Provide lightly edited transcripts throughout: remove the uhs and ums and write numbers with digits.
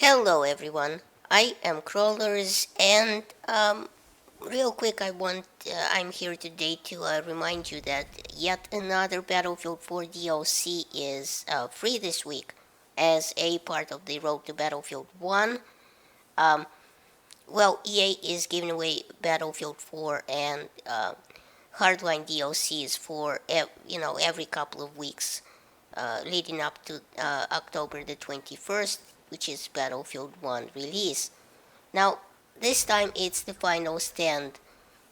Hello everyone, I am Crawlers and real quick I'm here today to remind you that yet another Battlefield 4 DLC is free this week as a part of the Road to Battlefield 1. Um, EA is giving away Battlefield 4 and Hardline DLCs for every couple of weeks leading up to October the 21st, which is Battlefield 1 release. Now, this time it's the Final Stand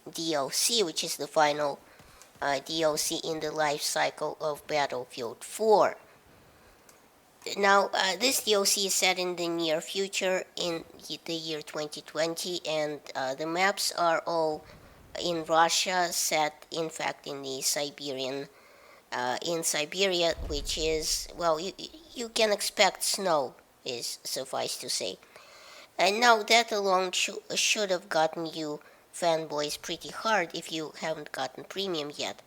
DLC, which is the final DLC in the life cycle of Battlefield 4. Now, this DLC is set in the near future in the year 2020, and the maps are all in Russia, set in fact in the in Siberia, which is, you can expect snow, is suffice to say. And now that alone should have gotten you fanboys pretty hard if you haven't gotten premium yet.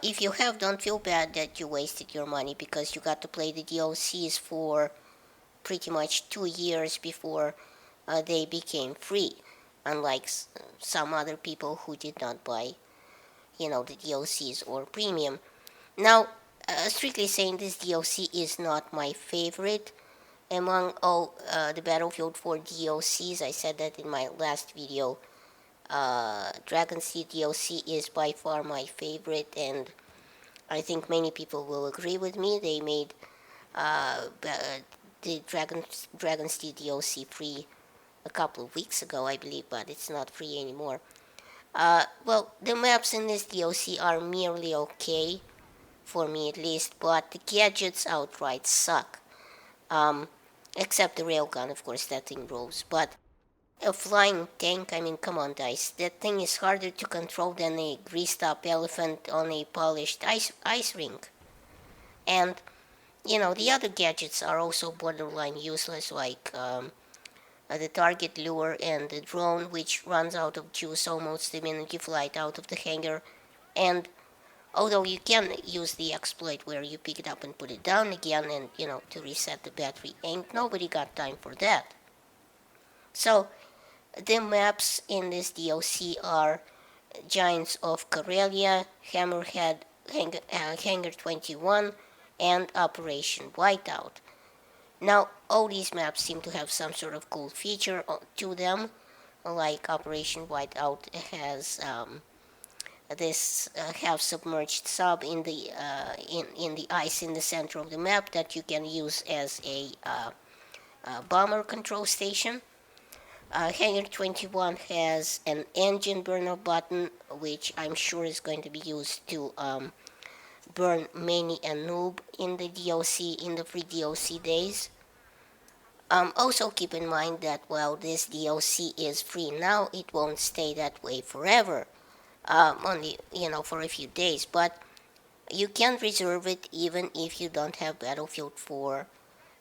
If you have, don't feel bad that you wasted your money because you got to play the DLCs for pretty much 2 years before they became free, unlike some other people who did not buy, the DLCs or premium. Now, strictly saying, this DLC is not my favorite among all the Battlefield 4 DLCs. I said that in my last video. Dragon Seed DLC is by far my favorite, and I think many people will agree with me. They made the Dragon Seed DLC free a couple of weeks ago, I believe, but it's not free anymore. The maps in this DLC are merely okay, for me at least, but the gadgets outright suck. Except the railgun, of course, that thing rolls. But a flying tank, I mean, come on, Dice. That thing is harder to control than a greased up elephant on a polished ice rink. And, the other gadgets are also borderline useless, like the target lure and the drone, which runs out of juice almost the minute you fly it out of the hangar. And although you can use the exploit where you pick it up and put it down again and, to reset the battery, ain't nobody got time for that. So, the maps in this DLC are Giants of Karelia, Hammerhead, Hangar 21, and Operation Whiteout. Now, all these maps seem to have some sort of cool feature to them, like Operation Whiteout has this half-submerged sub in the in the ice in the center of the map that you can use as a bomber control station. Hangar 21 has an engine burner button, which I'm sure is going to be used to burn many a noob in the DLC, in the free DLC days. Also keep in mind that while this DLC is free now, it won't stay that way forever. Only, for a few days, but you can reserve it even if you don't have Battlefield 4,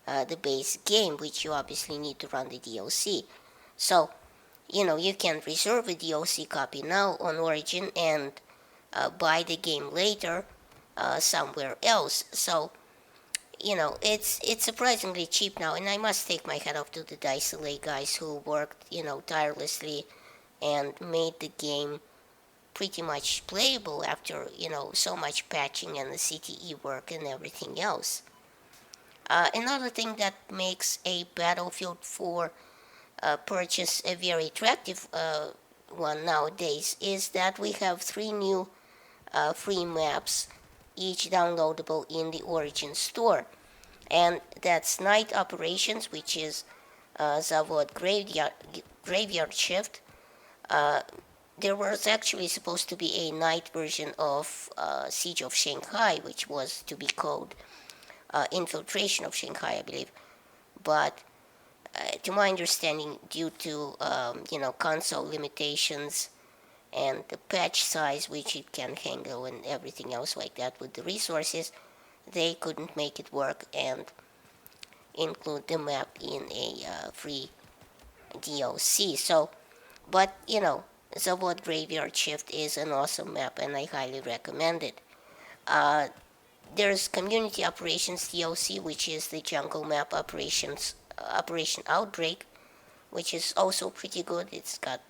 the base game, which you obviously need to run the DLC. So, you can reserve a DLC copy now on Origin and buy the game later somewhere else. So, it's surprisingly cheap now, and I must take my hat off to the Dice LA guys who worked, tirelessly and made the game pretty much playable after, so much patching and the CTE work and everything else. Another thing that makes a Battlefield 4 purchase a very attractive one nowadays is that we have 3 new free maps, each downloadable in the Origin store. And that's Night Operations, which is Zavod Graveyard Shift. There was actually supposed to be a night version of Siege of Shanghai, which was to be called Infiltration of Shanghai, I believe. But to my understanding, due to console limitations and the patch size which it can handle and everything else like that with the resources, they couldn't make it work and include the map in a free DLC. So, but Zavod Graveyard Shift is an awesome map and I highly recommend it. There's Community Operations DLC, which is the jungle map operations Operation Outbreak, which is also pretty good. It's got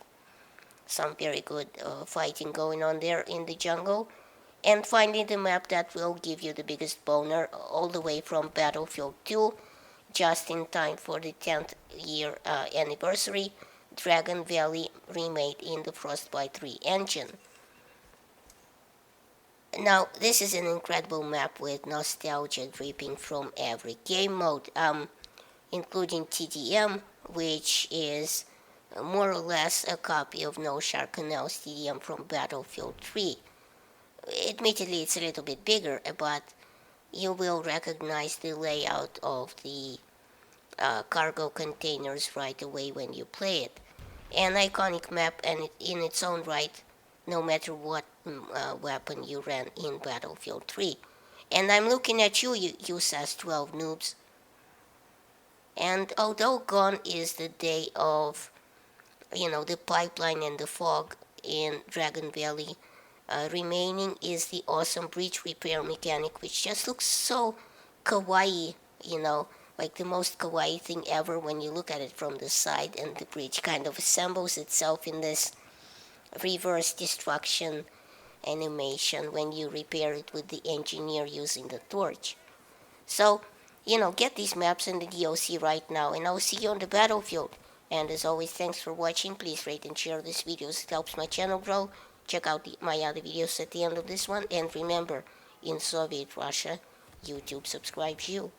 some very good fighting going on there in the jungle. And finally, the map that will give you the biggest boner all the way from Battlefield 2, just in time for the 10th year anniversary, Dragon Valley remade in the Frostbite 3 engine. Now, this is an incredible map with nostalgia dripping from every game mode, including TDM, which is more or less a copy of No Shark Canal's TDM from Battlefield 3. Admittedly, it's a little bit bigger, but you will recognize the layout of the cargo containers right away when you play it. An iconic map and in its own right, no matter what weapon you ran in Battlefield 3. And I'm looking at you, you SAS 12 noobs. And although gone is the day of, the pipeline and the fog in Dragon Valley, remaining is the awesome bridge repair mechanic, which just looks so kawaii, like the most kawaii thing ever when you look at it from the side, and the bridge kind of assembles itself in this reverse destruction animation when you repair it with the engineer using the torch. So, get these maps in the DOC right now, and I'll see you on the battlefield. And as always, thanks for watching. Please rate and share this video, it helps my channel grow. Check out my other videos at the end of this one, and remember, in Soviet Russia, YouTube subscribes you.